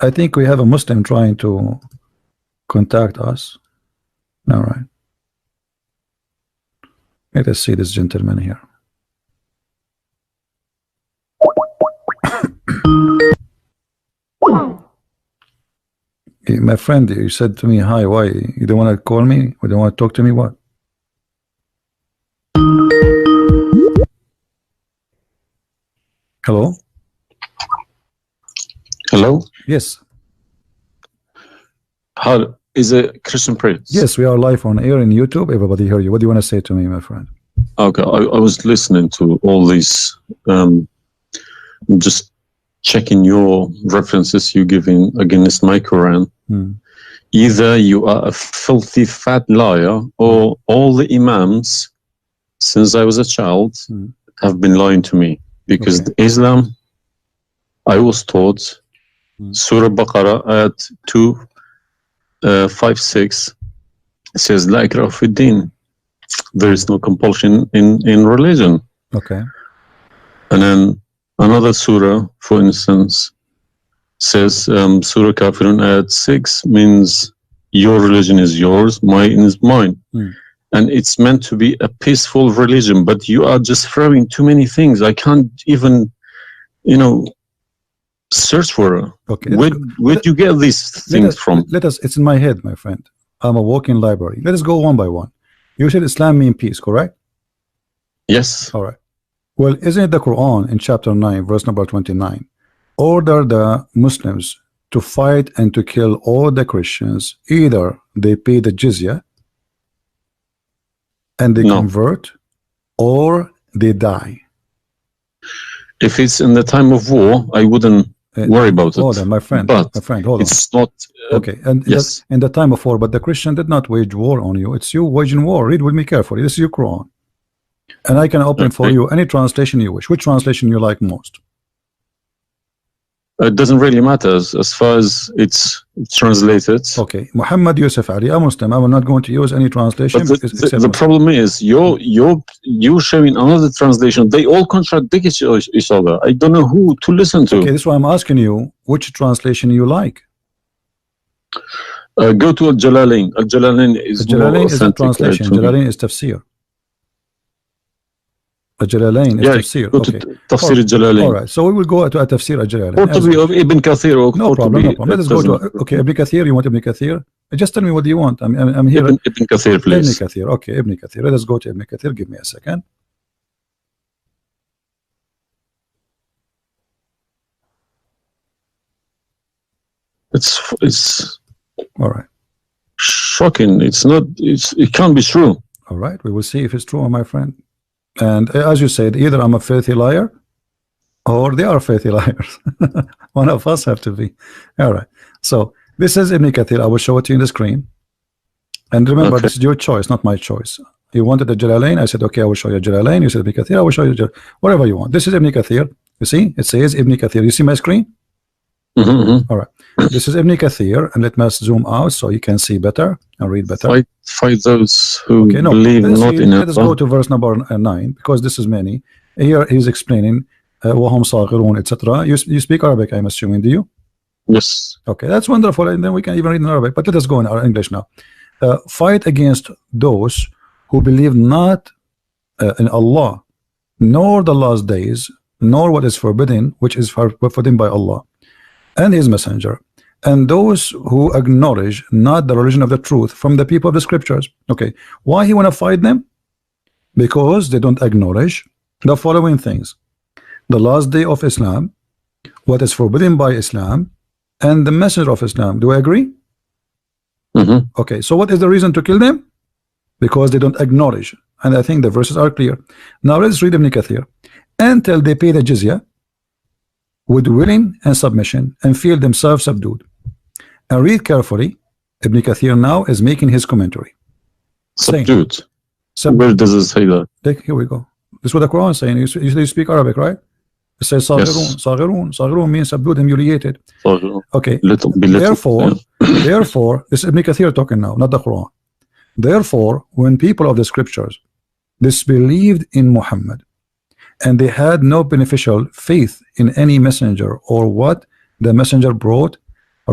I think we have a Muslim trying to contact us. All right. Let us see this gentleman here. My friend, you said to me, hi, why? You don't want to call me? You don't want to talk to me? What? Hello? Hello? Yes. How is it Christian Prince? Yes, we are live on air in YouTube. Everybody hear you. What do you want to say to me, my friend? Okay, I was listening to all these, just checking your references you giving against my Quran. Either you are a filthy fat liar, or all the imams since I was a child have been lying to me, because Islam, I was taught Surah Baqarah ayat 256 says La ikraha fi din. There is no compulsion in religion. Okay. And then another surah, for instance, says Surah Kafirun ayat 6 means your religion is yours, mine is mine. And it's meant to be a peaceful religion, but you are just throwing too many things. I can't even, search for it. Okay. Where'd you get these things from? It's in my head, my friend. I'm a walking library. Let us go one by one. You said Islam means peace, correct? Yes. All right. Well, isn't it the Quran in chapter 9, verse number 29, order the Muslims to fight and to kill all the Christians, either they pay the jizya and they convert, or they die? If it's in the time of war, I wouldn't worry about it. Hold on, my friend. But my friend, hold on. It's not. Okay, and yes, in the time of war, but the Christian did not wage war on you. It's you waging war. Read with me carefully. This is your Quran, and I can open for you any translation you wish. Which translation you like most? It doesn't really matter as far as it's translated. Okay, Muhammad Yusuf Ali, a Muslim. I'm not going to use any translation. But the problem is you're showing another translation. They all contradict each other. I don't know who to listen to. Okay, this is why I'm asking you which translation you like. Go to Al-Jalalain. Al-Jalalain is Al-Jalalain is a translation. Jalalain is tafsir. Al-Jalalain is tafsir. Okay. Tafsir Al-Jalalain. All right, so we will go to a tafsir Al-Jalalain. Or to be of Ibn Kathir. No problem, no problem. Let us go to Ibn Kathir. You want Ibn Kathir? Just tell me what do you want. I'm here. Ibn Kathir, please. Ibn Kathir. Okay, Ibn Kathir. Let us go to Ibn Kathir. Give me a second. It's all right. Shocking. It can't be true. All right, we will see if it's true, my friend. And as you said, either I'm a filthy liar or they are filthy liars. One of us have to be. All right. So this is Ibn Kathir. I will show it to you on the screen. And remember, this is your choice, not my choice. You wanted the Jalalain. I said, okay, I will show you Jalalain. You said Ibn Kathir. I will show you whatever you want. This is Ibn Kathir. You see? It says Ibn Kathir. You see my screen? All right. This is Ibn Kathir, and let me zoom out so you can see better and read better. Fight those who believe not in Allah. Let us go to verse number 9, because this is many. Here he's explaining وَهُمْ صَاغِرُونَ, etc. You speak Arabic, I'm assuming, do you? Yes. Okay, that's wonderful, and then we can even read in Arabic. But let us go in our English now. Fight against those who believe not in Allah, nor the last days, nor what is forbidden, which is forbidden by Allah and His Messenger, and those who acknowledge not the religion of the truth from the people of the scriptures. Okay, why he want to fight them? Because they don't acknowledge the following things: the last day of Islam, what is forbidden by Islam, and the messenger of Islam. Do I agree? Okay, so what is the reason to kill them? Because they don't acknowledge, and I think the verses are clear. Now let's read Ibn Kathir. Until they pay the jizya with willing and submission and feel themselves subdued. And read carefully. Ibn Kathir now is making his commentary. Subdued. Where does it say that? Here we go. This is what the Quran is saying. You speak Arabic, right? It says Saghirun. Saghirun. Saghirun means subdued, humiliated. Okay. Therefore, this is Ibn Kathir talking now, not the Quran. Therefore, when people of the scriptures disbelieved in Muhammad, and they had no beneficial faith in any messenger or what the messenger brought,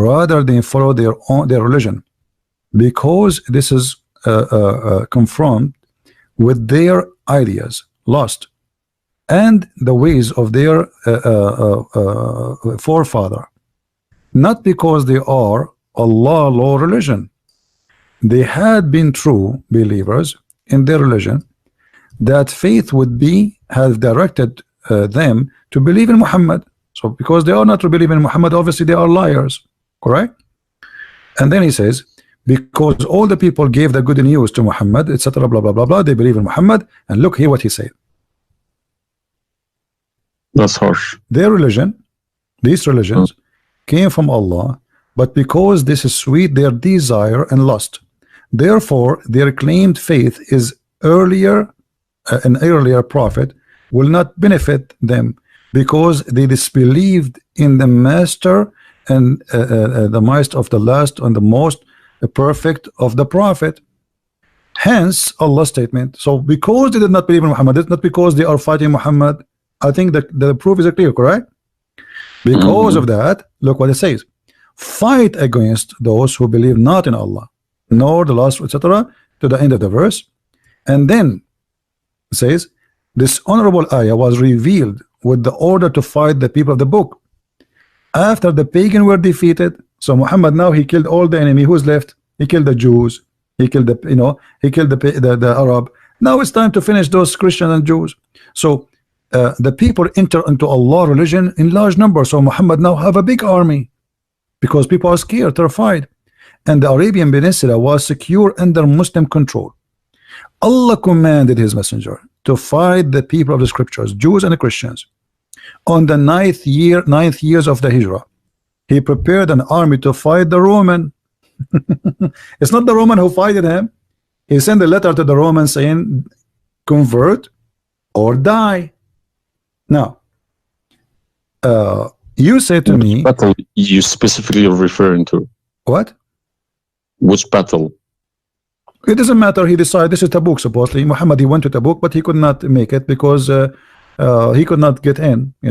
rather than follow their religion, because this is confirmed with their ideas, lost, and the ways of their forefather, not because they are Allah law religion. They had been true believers in their religion, that faith would be have directed them to believe in Muhammad. So because they are not to believe in Muhammad, obviously they are liars, correct? And then he says, because all the people gave the good news to Muhammad, etc., blah blah blah blah, they believe in Muhammad. And look here what he said. That's harsh. Their religion, these religions, came from Allah, but because this is sweet, their desire and lust. Therefore, their claimed faith is earlier, an earlier prophet will not benefit them, because they disbelieved in the master and the master of the last and the most perfect of the prophet. Hence Allah's statement. So because they did not believe in Muhammad, it's not because they are fighting Muhammad. I think that the proof is clear, correct? Because of that, look what it says: fight against those who believe not in Allah, nor the last, etc., to the end of the verse. And then it says, this honorable ayah was revealed with the order to fight the people of the book after the pagan were defeated. So Muhammad now, he killed all the enemy. Who's left? He killed the Jews, he killed the, he killed the Arab. Now it's time to finish those Christians and Jews. So the people enter into Allah religion in large numbers. So Muhammad now have a big army because people are scared, terrified, and the Arabian Peninsula was secure under Muslim control. Allah commanded his messenger to fight the people of the scriptures, Jews and Christians. On the ninth years of the Hijrah, he prepared an army to fight the Roman. It's not the Roman who fighted him. He sent a letter to the Romans saying, convert or die. Now, you say to me, battle you specifically are referring to? What? Which battle? It doesn't matter. He decided, this is Tabuk supposedly. Muhammad, he went to Tabuk, but he could not make it because he could not get in, he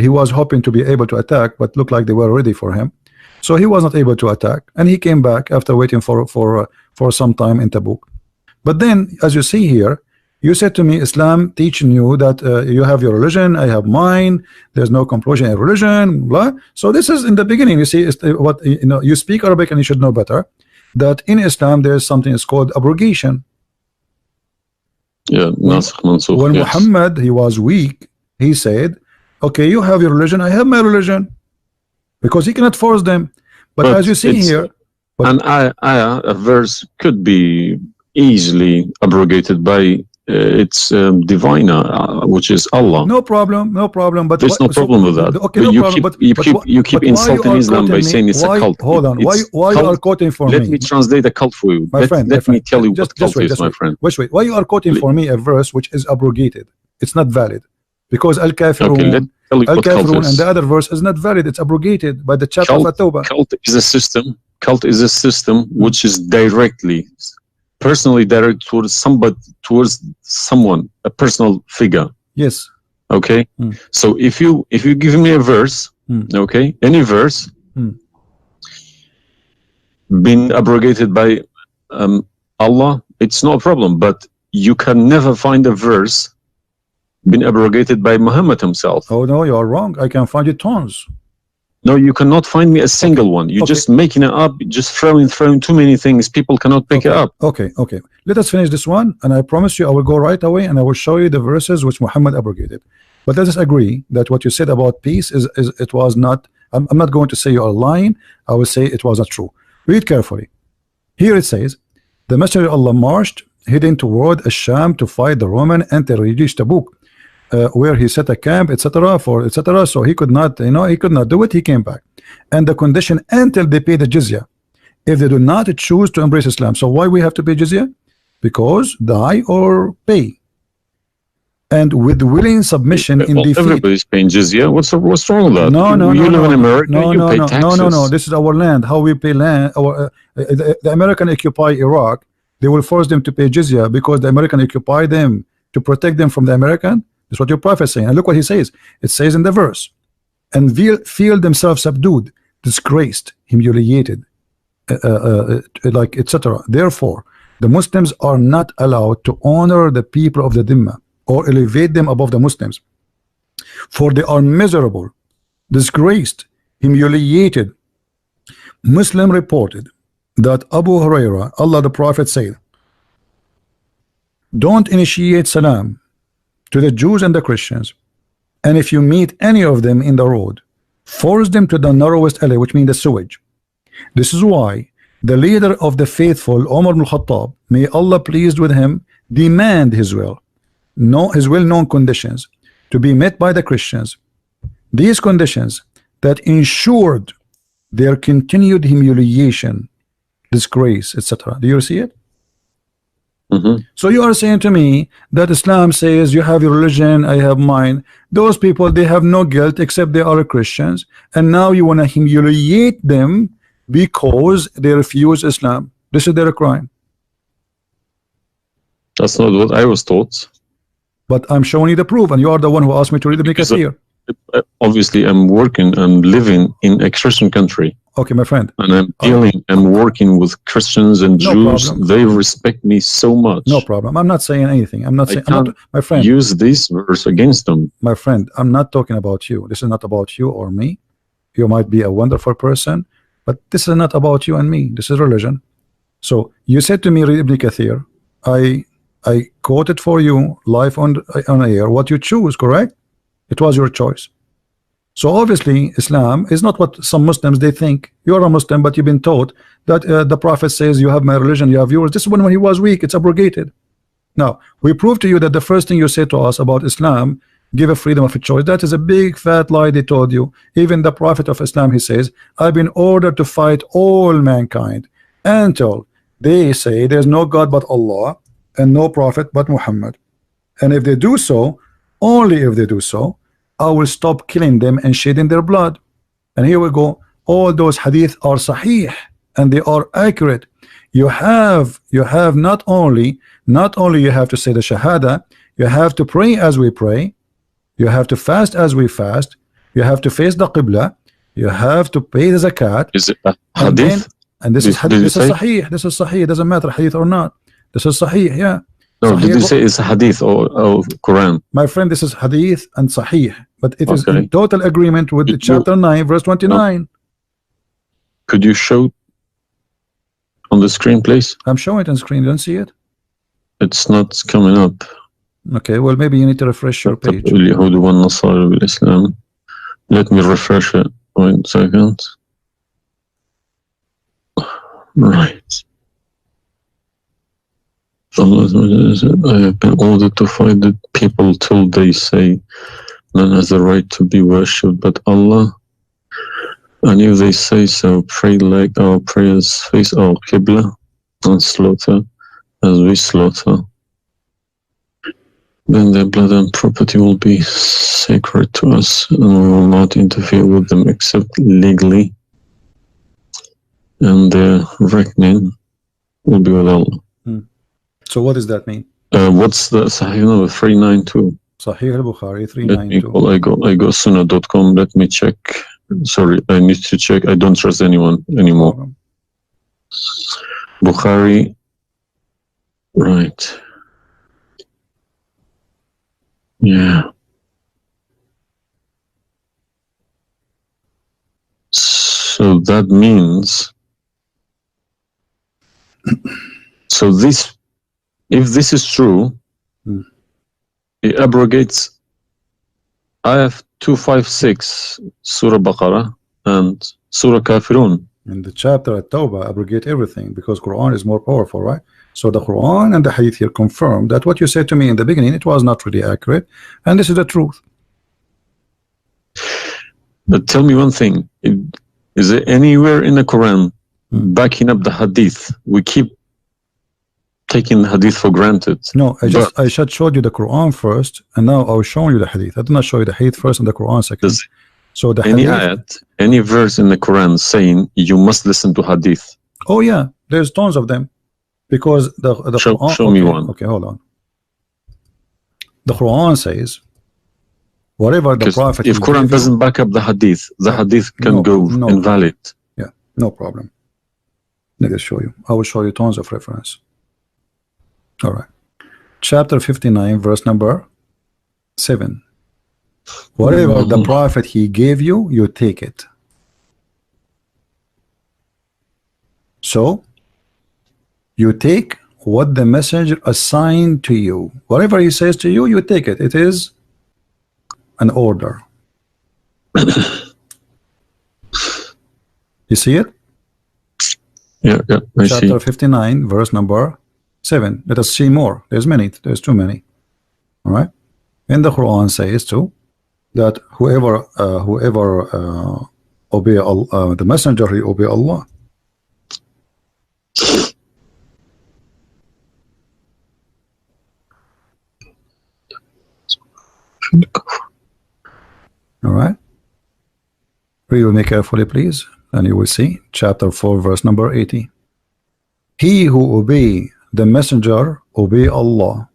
was hoping to be able to attack, but looked like they were ready for him, so he was not able to attack, and he came back after waiting for some time in Tabuk. But then, as you see here, you said to me, Islam teaching you that you have your religion, I have mine, there's no compulsion in religion, blah. So this is in the beginning. You see, what you speak Arabic and you should know better that in Islam there is something is called abrogation. Yeah, when yes. Muhammad, he was weak, he said, okay, you have your religion, I have my religion, because he cannot force them. But as you see here, a verse could be easily abrogated by its diviner, which is Allah. No problem, no problem. But there's no problem with that. Okay, but no you problem. you keep insulting Islam by saying it's a cult. Hold on. Why you are quoting for me? Let me translate a cult for you. My friend, let me tell you what cult is, my friend. Wait. Why you are quoting for me a verse which is abrogated? It's not valid. Because Al-Kafirun, Al-Kafirun and the other verse is not valid. It's abrogated by the chapter of At-Tawbah. Cult is a system. Cult is a system which is personally directed towards somebody, towards someone, a personal figure. Yes. Okay. So if you give me a verse, okay, any verse, been abrogated by Allah, it's no problem. But you can never find a verse been abrogated by Muhammad himself. Oh no, you are wrong. I can find you tons. No, you cannot find me a single one. You're just making it up, just throwing too many things. People cannot pick it up. Okay. Let us finish this one, and I promise you I will go right away and I will show you the verses which Muhammad abrogated. But let us agree that what you said about peace is it was not. I'm not going to say you are lying. I will say it was not true. Read carefully. Here it says, the Messenger of Allah marched heading toward Asham to fight the Roman until he reached Tabuk, where he set a camp, etc. So he could not, he could not do it. He came back, and the condition until they pay the jizya, if they do not choose to embrace Islam. So why we have to pay jizya? Because die or pay, and with willing submission in defeat. Everybody's paying jizya. What's wrong with that? No. You live in America. You pay taxes. No. This is our land. How we pay land? The American occupy Iraq. They will force them to pay jizya because the American occupy them to protect them from the American. That's what your prophet is saying. And look what he says. It says in the verse, and feel themselves subdued, disgraced, humiliated, like etc. Therefore, the Muslims are not allowed to honor the people of the Dhimma or elevate them above the Muslims, for they are miserable, disgraced, humiliated. Muslim reported that Abu Huraira, Allah the Prophet, said, don't initiate salam to the Jews and the Christians, and if you meet any of them in the road, force them to the narrowest alley, which means the sewage. This is why the leader of the faithful, Umar ibn Khattab, may Allah pleased with him, demand his well-known conditions to be met by the Christians. These conditions that ensured their continued humiliation, disgrace, etc. Do you see it? So you are saying to me that Islam says you have your religion, I have mine. Those people, they have no guilt except they are Christians, and now you want to humiliate them because they refuse Islam. This is their crime. That's not what I was taught. But I'm showing you the proof, and you are the one who asked me to read the Kathir. Obviously, I'm working and living in a Christian country. Okay, my friend. And I'm working with Christians and Jews. Problem. They respect me so much. No problem. I'm not saying anything. I'm not saying. My friend. Use this verse against them. My friend, I'm not talking about you. This is not about you or me. You might be a wonderful person, but this is not about you and me. This is religion. So you said to me, read Ibn Kathir. I quoted for you live on air what you choose, correct? It was your choice. So obviously Islam is not what some Muslims they think. You're a Muslim, but you've been taught that the Prophet says you have my religion, you have yours. This is when he was weak. It's abrogated. Now we prove to you that the first thing you say to us about Islam, give a freedom of a choice. That is a big fat lie they told you. Even the Prophet of Islam, he says, I've been ordered to fight all mankind until they say there's no God but Allah and no prophet but Muhammad. And if they do so, only if they do so, I will stop killing them and shedding their blood. And here we go. All those hadith are sahih and they are accurate. You have not only you have to say the shahada, you have to pray as we pray, you have to fast as we fast, you have to face the qibla, you have to pay the zakat. Is it a hadith? And this is hadith. This is sahih. This is sahih. It doesn't matter hadith or not. This is sahih. Yeah. No, sahih. did you say it's hadith or Quran? My friend, this is hadith and sahih, but it is in total agreement with chapter 9 verse 29. No. Could you show on the screen, please? I'm showing it on screen. You don't see it? It's not coming up. Okay, well maybe you need to refresh your page. Let me refresh it. 1 second. Right. I have been ordered to fight the people till they say none has the right to be worshipped but Allah. And if they say so, pray like our prayers, face our Qibla, and slaughter as we slaughter. Then their blood and property will be sacred to us, and we will not interfere with them except legally, and their reckoning will be with Allah. So what does that mean? What's the Sahih number? 392. Sahih al-Bukhari 392. I go sunnah.com. Let me check. Sorry, I need to check. I don't trust anyone anymore. Bukhari. Right. Yeah. So that means, so this, if this is true, it abrogates ayah 256 Surah Baqarah and Surah Kafirun. In the chapter at Tawbah abrogate everything because Quran is more powerful, right? So the Quran and the Hadith here confirm that what you said to me in the beginning, it was not really accurate, and this is the truth. But tell me one thing, is there anywhere in the Quran backing up the Hadith? We keep taking the Hadith for granted. No, I just showed you the Quran first, and now I was showing you the Hadith. I did not show you the Hadith first and the Quran second. So the any Hadith, ayat, any verse in the Quran saying you must listen to Hadith? Oh yeah, there's tons of them. Because the Quran, show me one. Okay, hold on. The Quran says Whatever the Prophet if Quran doesn't back up the hadith, the hadith can go invalid. Yeah, no problem. Let me show you. I will show you tons of reference. All right. Chapter 59, verse number 7. Whatever the Prophet he gave you, you take it. So you take what the messenger assigned to you. Whatever he says to you, you take it. It is an order. You see it? Yeah, I see. Chapter 59, verse number 7. Let us see more. There's many. There's too many. All right. And the Quran says too that whoever obey Allah, the messenger, he obey Allah. All right. Read with me carefully, please, and you will see chapter 4, verse number 80. He who obey the messenger obey Allah.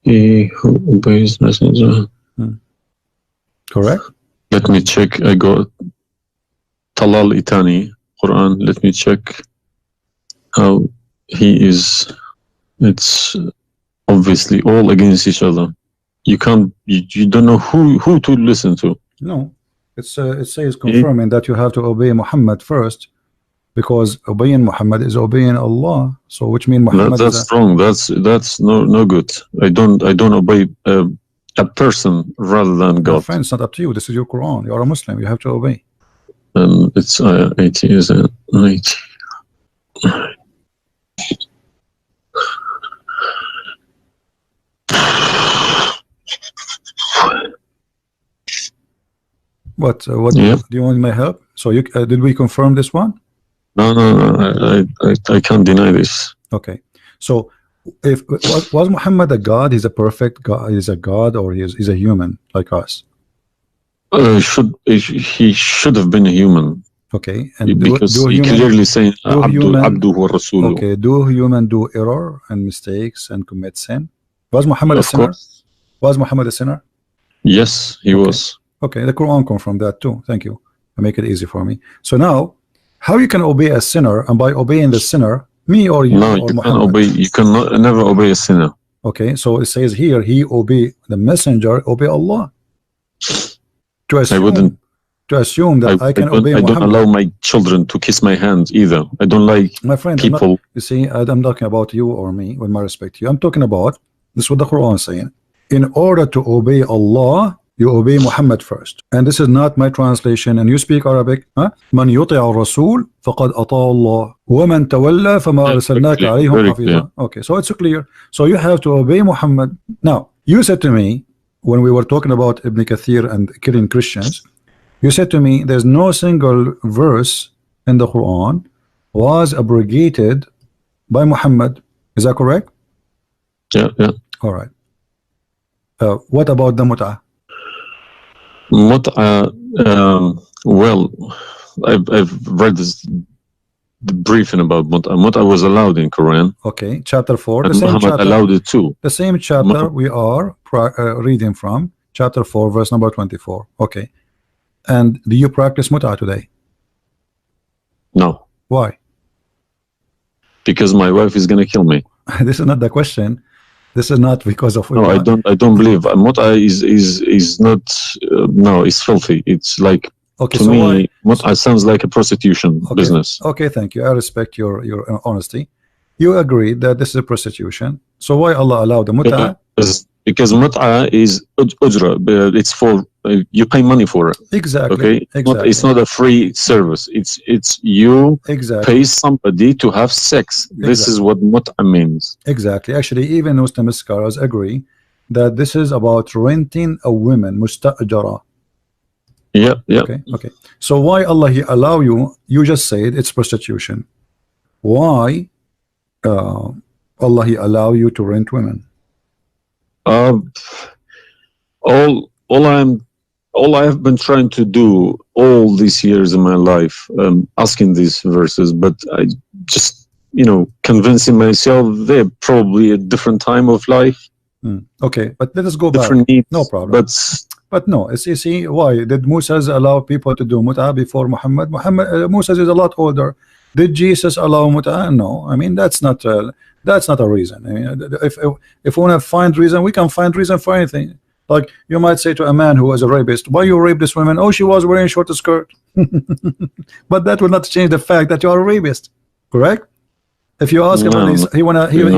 He who obeys messenger. Correct. Let me check. I got Talal Itani Quran. Let me check how he is. It's obviously all against each other. You can't. You don't know who to listen to. No, it says confirming that you have to obey Muhammad first, because obeying Muhammad is obeying Allah. So which means Muhammad. That's wrong. That's no good. I don't obey a person rather than God. My friend, it's not up to you. This is your Quran. You are a Muslim. You have to obey. It's 80, isn't it? 80. What do you want my help? So you did we confirm this one? No. I can't deny this. Okay. So if was Muhammad a god? He's a perfect god. He's a god, or he's a human like us? He should have been a human. Okay. And because he clearly saying Abdu wa Rasuluh. Okay. Do human do error and mistakes and commit sin? Was Muhammad a sinner? Was Muhammad a sinner? Yes, he was. Okay, the Quran confirmed that too. Thank you. Make it easy for me. So now, how you can obey a sinner, and by obeying the sinner, me or you? No, or you Muhammad? can obey. You cannot never obey a sinner. Okay, so it says here, he obey the messenger, obey Allah. To assume that I can obey Muhammad. I don't allow my children to kiss my hands either. I don't like my friend. people. You see, I'm talking about you or me, with my respect to you. I'm talking about this is what the Quran is saying. In order to obey Allah, you obey Muhammad first. And this is not my translation. And you speak Arabic. Man yuti'a ar-rasul faqad ata'a Allah wa man tawalla fama arsalnaka alayhim hafiza. Okay, so it's clear. So you have to obey Muhammad. Now, you said to me when we were talking about Ibn Kathir and killing Christians, you said to me there's no single verse in the Quran was abrogated by Muhammad. Is that correct? Yeah. All right. What about the mut'ah? Well, I've read this briefing about mut'ah. Mut'ah was allowed in Quran. Okay, chapter 4. And Muhammad allowed it too. The same chapter we are reading from, chapter 4, verse number 24. Okay. And do you practice mut'ah today? No. Why? Because my wife is going to kill me. This is not the question. This is not because of. No, I don't believe mut'ah is not. No, it's filthy. It's like to me, mut'ah sounds like a prostitution business. Okay, thank you. I respect your honesty. You agree that this is a prostitution. So why Allah allowed the mut'ah? Because mut'ah is ujra. It's for you pay money for it. Exactly. Okay. Exactly. It's not a free service. It's you pay somebody to have sex. This is what mut'ah means. Exactly. Actually, even Muslim scholars agree that this is about renting a woman, musta'jara. Yeah. Okay. So why Allah He allow you? You just said it's prostitution. Why Allah He allow you to rent women? All I have been trying to do all these years in my life, asking these verses, but I just convincing myself they're probably a different time of life, Okay, but let us go back. different needs. No problem. But no, it's, you see, why did Moses allow people to do mut'ah before Muhammad? Moses is a lot older. Did Jesus allow mut'ah? No. I mean, that's not a reason. I mean, if we want to find reason, we can find reason for anything. Like you might say to a man who was a rapist, why you rape this woman? Oh, she was wearing a short skirt. But that will not change the fact that you are a rapist, correct? If you ask him, he's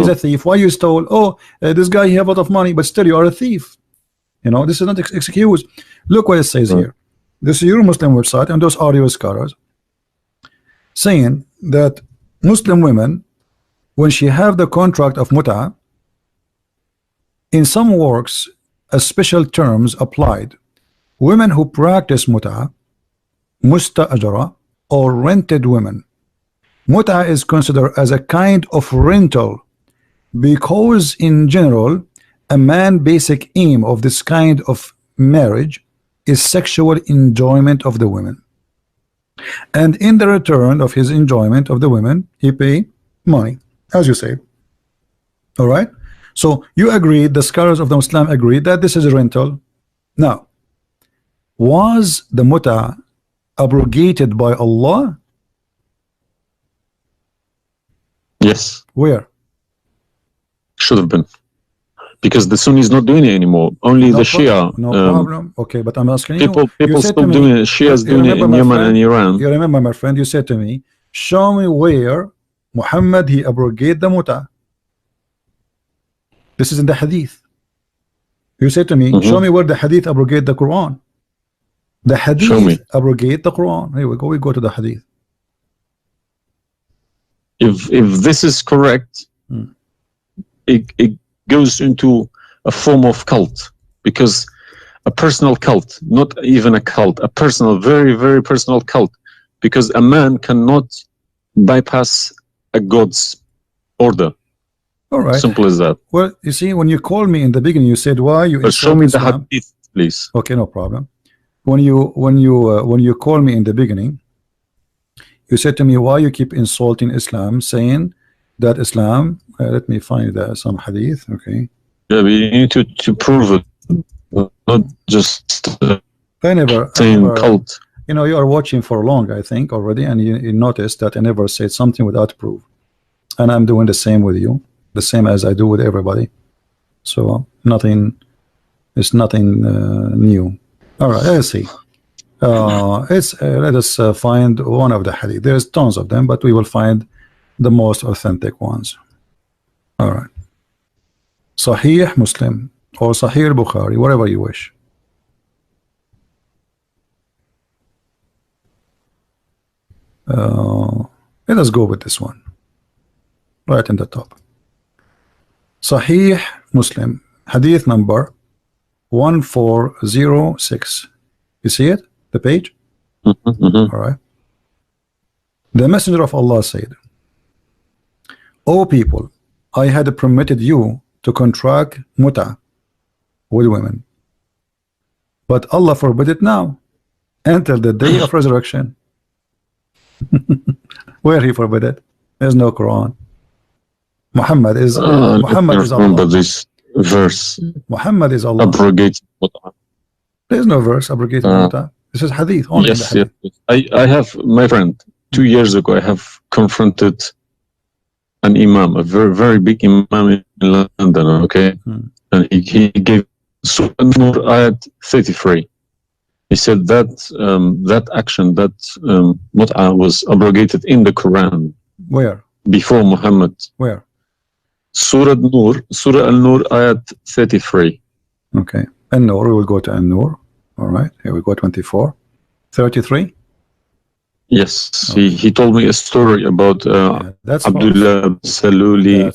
a thief. Why you stole? Oh, this guy, he have a lot of money, but still you are a thief. This is not excuse. Look what it says here. This is your Muslim website, and those audio scholars saying that Muslim women, when she have the contract of mut'ah, in some works, a special terms applied. Women who practice mut'ah, musta'ajara, or rented women. Mut'ah is considered as a kind of rental because in general a man's basic aim of this kind of marriage is sexual enjoyment of the women, and in the return of his enjoyment of the women he pay money, as you say. All right, so you agreed, the scholars of the Muslim agreed that this is a rental. Now, was the mut'ah abrogated by Allah? Yes. Where? Should have been. Because the Sunni is not doing it anymore. Only the Shia. No problem. Okay, but I'm asking you. People still doing it. Shia's doing it in Yemen and Iran. You remember, my friend, you said to me, show me where Muhammad he abrogated the mut'ah. This is in the hadith. You said to me, show me where the hadith abrogate the Quran. The hadith abrogate the Quran. Here we go. We go to the hadith. If this is correct, it goes into a form of cult, because a personal cult, not even a cult, a personal, very, very personal cult, because a man cannot bypass a God's order. All right. Simple as that. Well, you see, when you called me in the beginning, you said, why you show me the hadith, please. Okay, no problem. When you called me in the beginning, you said to me, why you keep insulting Islam, saying that Islam, let me find some hadith. Okay. Yeah, we need to prove it, not just saying cult. You are watching for long, I think, already, and you noticed that I never said something without proof. And I'm doing the same with you, the same as I do with everybody. So it's nothing new. All right, let's see. Let us find one of the hadith. There's tons of them, but we will find the most authentic ones. All right. Sahih Muslim or Sahih Bukhari, whatever you wish. Let us go with this one right in the top. Sahih Muslim, hadith number 1406. You see it, the page? All right. The Messenger of Allah said, O people, I had permitted you to contract mut'ah with women, but Allah forbid it now until the day of resurrection. Where he forbid it? There's no Quran. Muhammad is Allah. Remember this verse. Muhammad is Allah. Abrogate mut'ah. There's no verse abrogating mut'ah. This is hadith only. Yes, yes. I have, my friend, 2 years ago I have confronted an imam, a very, very big imam in London, okay? And he gave Surah Ayat 33. He said that that action, that mut'ah was abrogated in the Quran. Where? Before Muhammad. Where? Surah Al-Nur, Ayat 33. Okay. An-Nur, we will go to An-Nur. All right, here we go, 24. 33? Yes, okay. He told me a story about Abdullah Saluli.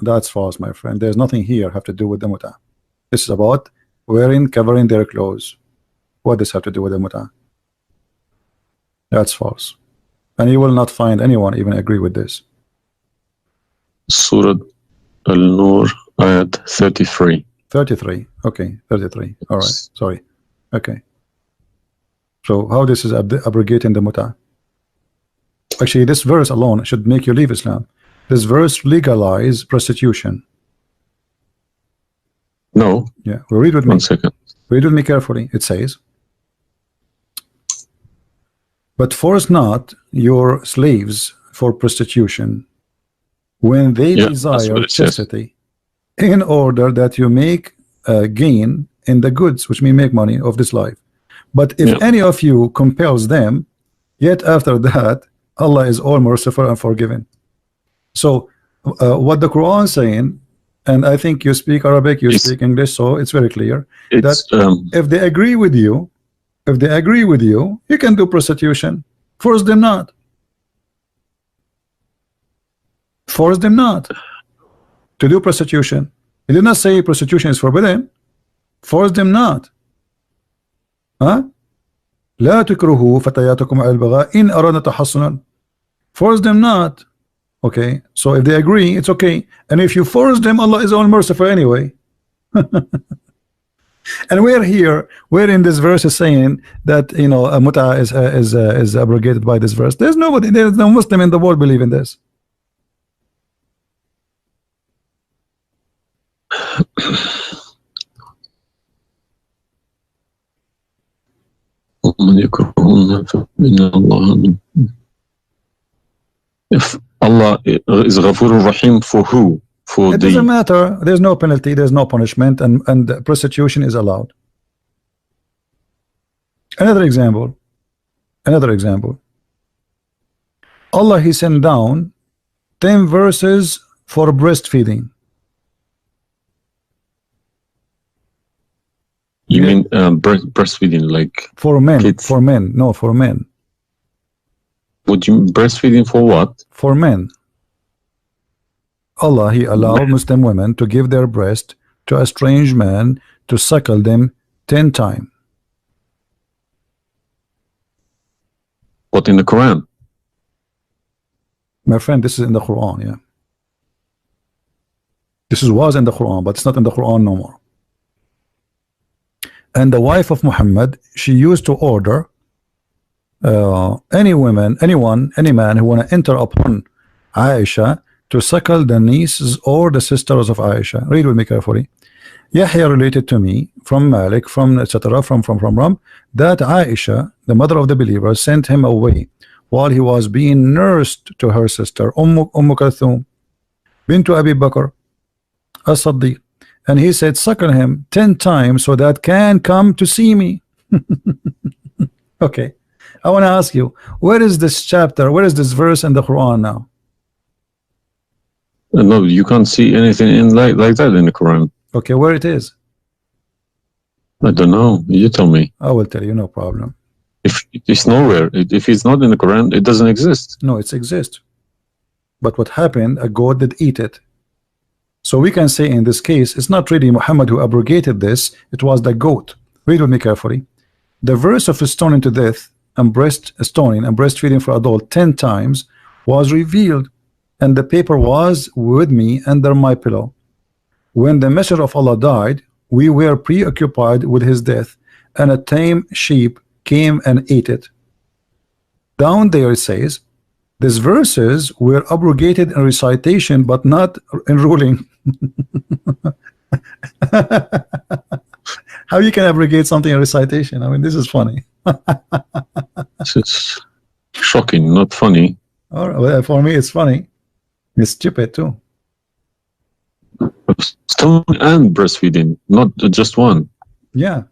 That's false, my friend. There's nothing here have to do with the mut'ah. This is about covering their clothes. What does have to do with the mut'ah? That's false. And you will not find anyone even agree with this. Surah Al-Nur, Ayat 33. 33. Okay, 33. All right, sorry. Okay. So how this is abrogating the mut'ah? Actually, this verse alone should make you leave Islam. this verse legalize prostitution? No. Yeah, well, read with me. 1 second. Read with me carefully. It says, but force not your slaves for prostitution when they desire chastity, in order that you make gain in the goods, which mean make money of this life. But if any of you compels them, yet after that, Allah is all merciful and forgiving. So what the Quran is saying, and I think you speak Arabic, you speak English, so it's very clear that if they agree with you, you can do prostitution. Force them not. Force them not to do prostitution. It did not say prostitution is forbidden. Force them not. Huh? لا تكرهوا فتياتكم على البغاء إن أردنا تحصنا. Force them not. Okay, so if they agree, it's okay. And if you force them, Allah is all merciful anyway. And we're in this verse is saying that, you know, muta is abrogated by this verse. There's no Muslim in the world believe in this. If Allah is Ghafur Rahim for who? For it doesn't matter. There's no penalty, there's no punishment, and prostitution is allowed. Another example. Allah, He sent down 10 verses for breastfeeding. You mean breastfeeding, like for men? Kids? For men, no, for men. Would you breastfeeding for what? For men. Allah, He allowed Muslim women to give their breast to a strange man to suckle them 10 times. What, in the Quran? My friend, this is in the Quran, yeah. This was in the Quran, but it's not in the Quran no more. And the wife of Muhammad, she used to order any man who want to enter upon Aisha to suckle the nieces or the sisters of Aisha. Read with me carefully. Yahya related to me from Malik, from etc. from that Aisha, the mother of the believer, sent him away while he was being nursed to her sister Kulthum bint Abi Bakr as-Siddiq, and he said, suckle him 10 times so that can come to see me. Okay, I want to ask you, where is this chapter, where is this verse in the Quran now? No, you can't see anything in like that in the Quran. Okay, where it is? I don't know. You tell me. I will tell you, no problem. If it's nowhere, if it's not in the Quran, it doesn't exist. No, it exists. But what happened, a goat did eat it. So we can say in this case, it's not really Muhammad who abrogated this, it was the goat. Read with me carefully. The verse of stoning to death and stoning and breastfeeding for adult 10 times was revealed, and the paper was with me under my pillow. When the messenger of Allah died, we were preoccupied with his death, and a tame sheep came and ate it. Down there it says, these verses were abrogated in recitation, but not in ruling. How you can abrogate something in recitation? I mean, this is funny. It's shocking, not funny. All right, well, for me, it's funny. It's stupid too. Stone and breastfeeding, not just one. Yeah.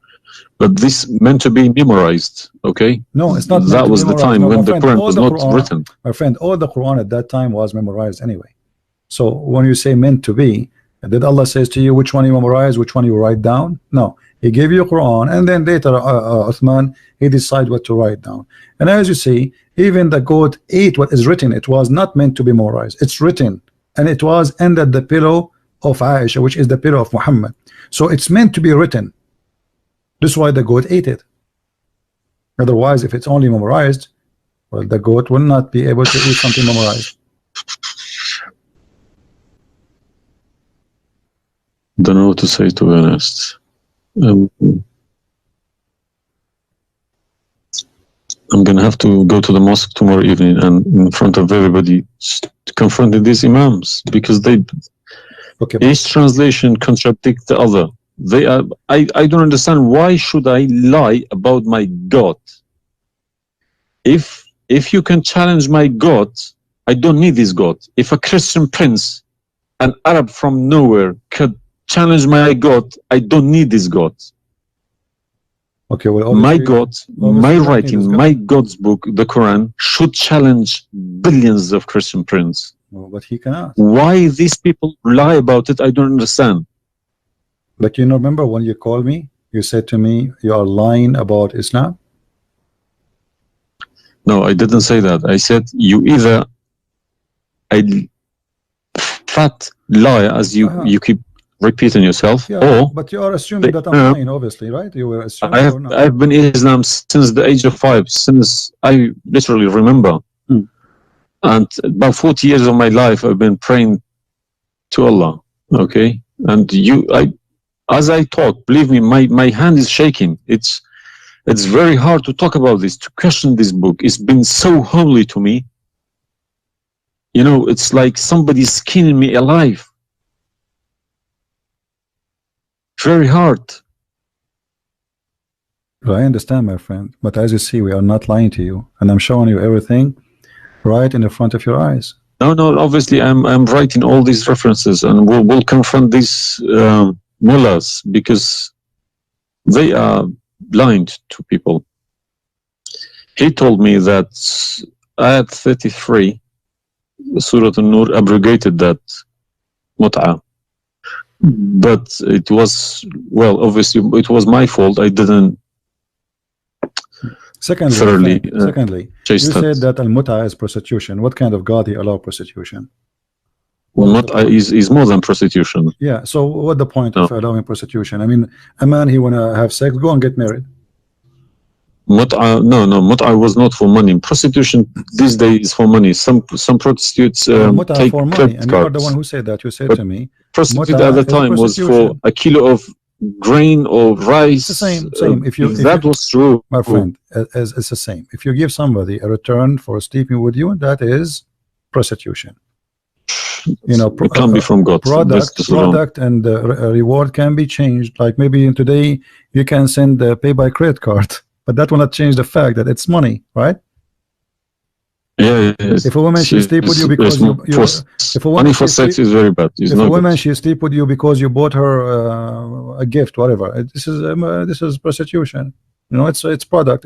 But this meant to be memorized, okay? No, it's not. That was the time when the Quran was not written. My friend, all the Quran at that time was memorized anyway. So when you say meant to be, did Allah says to you which one you memorize, which one you write down? No, He gave you Quran, and then later Uthman, he decided what to write down. And as you see, even the goat ate what is written. It was not meant to be memorized. It's written, and it was under the pillow of Aisha, which is the pillow of Muhammad. So it's meant to be written. This is why the goat ate it. Otherwise, if it's only memorized, well, the goat will not be able to eat something memorized. Don't know what to say, to be honest. I'm gonna have to go to the mosque tomorrow evening and in front of everybody confront these imams, because they each translation contradicts the other. They are. I don't understand, why should I lie about my God? If you can challenge my God, I don't need this God. If a Christian prince, an Arab from nowhere, could challenge my God, I don't need this God. Okay, well, my God, my writing, my God's book, the Quran, should challenge billions of Christian princes. No, but he cannot. Why these people lie about it, I don't understand. But you remember when you called me, you said to me, you are lying about Islam? No, I didn't say that. I said, you either a fat liar, as you keep repeating yourself, or but you are assuming that I'm lying, obviously, right? You were assuming. I've been in Islam since the age of 5, since I literally remember. And about 40 years of my life, I've been praying to Allah. Okay, and as I talk, believe me, my hand is shaking. It's very hard to talk about this, to question this book. It's been so holy to me. You know, it's like somebody's skinning me alive. Very hard. I understand, my friend, but as you see, we are not lying to you, and I'm showing you everything right in the front of your eyes. No, obviously I'm writing all these references, and we'll confront these mullahs, because they are blind to people. He told me that Ayat 33, Surah An-Nur, abrogated that mut'ah. But it was, well, obviously it was my fault. I didn't thoroughly you said that al-mut'ah is prostitution. What kind of God he allow prostitution? Mut'ah is more than prostitution. Yeah, so what the point of allowing prostitution? I mean, a man, he wanna have sex, go and get married. Mut'ah, no, mut'ah was not for money. Prostitution these days is for money. Some prostitutes take for money, and you are the one who said that. You said to me, prostitute at the time was for a kilo of grain or rice. It's the same. If that was true, my friend, it's the same. If you give somebody a return for sleeping with you, that is prostitution. You know, it can be from God. Product and reward can be changed. Like maybe today you can send pay by credit card, but that will not change the fact that it's money, right? Yeah. If a woman she sleep with you because money for sex is very bad. If a woman she sleep with you because you bought her a gift, whatever, this is prostitution. You know, it's product.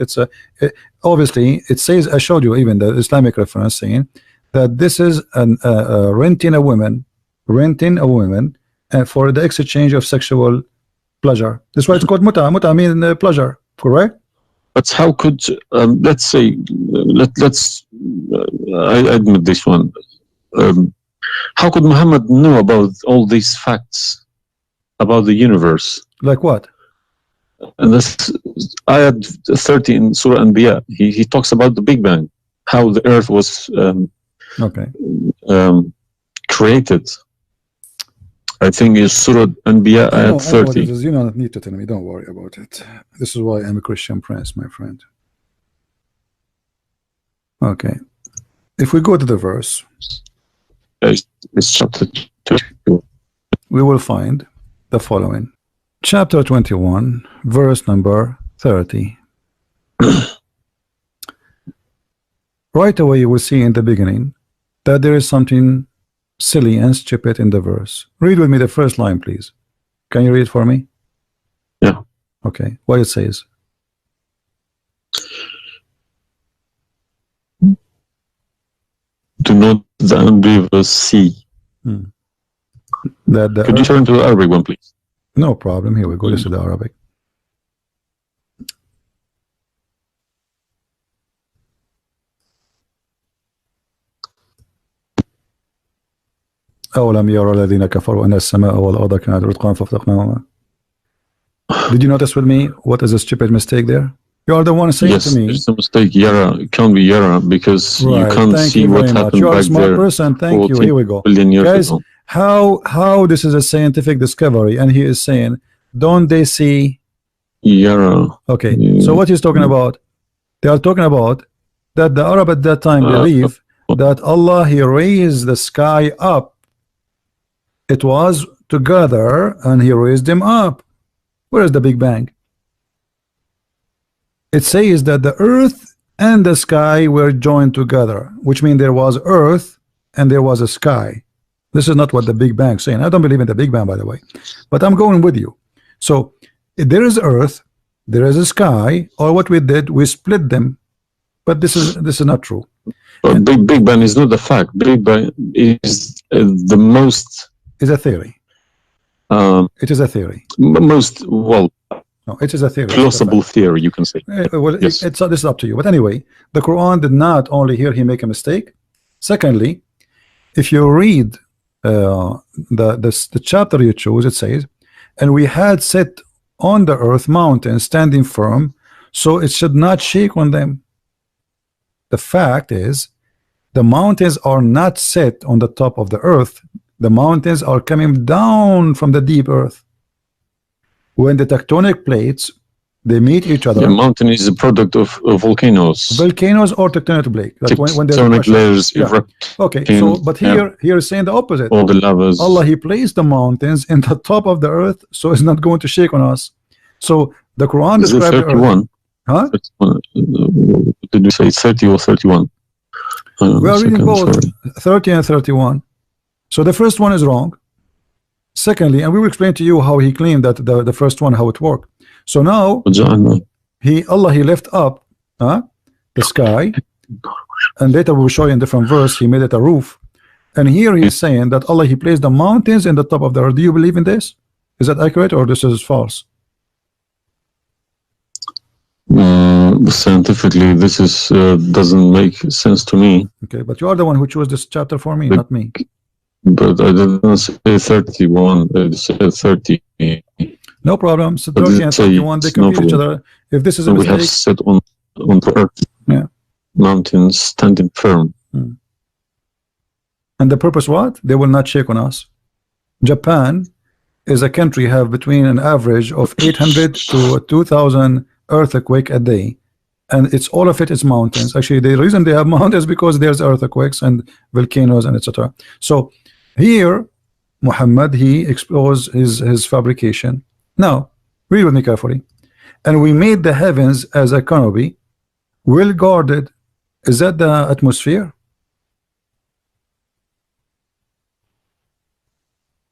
Obviously it says, I showed you even the Islamic reference saying that this is renting a woman for the exchange of sexual pleasure. That's why it's called mut'ah. Mut'ah means pleasure, correct? But how could let's say I admit this one. How could Muhammad know about all these facts about the universe? Like what? And this ayat 30 in Surah Anbiya, he talks about the Big Bang, how the earth was created. I think it's Surah Anbiya ayat 30. You don't need to tell me, don't worry about it. This is why I'm a Christian prince, my friend. Okay, if we go to the verse, it's chapter 2. We will find the following. Chapter 21, verse number 30. Right away you will see in the beginning that there is something silly and stupid in the verse. Read with me the first line, please. Can you read for me? Yeah. Okay, what it says. Do not the unbelievers see. Could you turn to the Arabic one, please? No problem. Here we go. This is the Arabic. أولم يرى الذين كفروا أن السماء والأرض كانت رتقا ففتقناهما. Did you notice with me what is a stupid mistake there? You are the one saying to me. Yes, it's a mistake. Yara, it can't be Yara because you can't see what happened you are back a smart there. Person. Thank you. Here we go. Guys, ago. how this is a scientific discovery, and he is saying, don't they see Yara? Okay, so what he's talking about, They are talking about that the Arab at that time believe that Allah, he raised the sky up. It was together and he raised them up. Where is the Big Bang? It says that the earth and the sky were joined together, which means there was earth and there was a sky. This is not what the Big Bang is saying. I don't believe in the Big Bang, by the way, but I'm going with you. So if there is earth, there is a sky, or what we did, we split them. But this is not true. But Big Bang is not the fact. Big Bang is the most. Is a theory. It is a theory. Most, well, no, it is a theory. plausible theory, you can say. Well, yes. This is up to you. But anyway, the Quran did not only here he make a mistake. Secondly, if you read the chapter you choose, it says, and we had set on the earth mountains standing firm, so it should not shake on them. The fact is, the mountains are not set on the top of the earth. The mountains are coming down from the deep earth. When the tectonic plates, they meet each other. The mountain is a product of volcanoes. Volcanoes or tectonic plate. Like when tectonic layers erupt. Okay, so but here is saying the opposite. All the lavas. Allah, he placed the mountains in the top of the earth, so it's not going to shake on us. So the Quran describes 31. Huh? 31. Did you say 30 or 31? We are reading both 30 and 31. So the first one is wrong. Secondly, and we will explain to you how he claimed that the first one, how it worked. So now Allah, he left up the sky, and later we will show you in different verse he made it a roof. And here he's saying that Allah, he placed the mountains in the top of the earth. Do you believe in this? Is that accurate or this is false? Scientifically, this is doesn't make sense to me. Okay, but you are the one who chose this chapter for me, not me. But I didn't say 31. I said 30. No problem. So 30 and 31, they complete each other. If this is a mistake, we have set on the earth, mountains standing firm. And the purpose what? They will not shake on us. Japan is a country have between an average of 800 to 2,000 earthquake a day, and it's all of it is mountains. Actually, the reason they have mountains because there's earthquakes and volcanoes and etc. So here Muhammad, he exposed his fabrication. Now read with me carefully. And we made the heavens as a canopy, well guarded. Is that the atmosphere?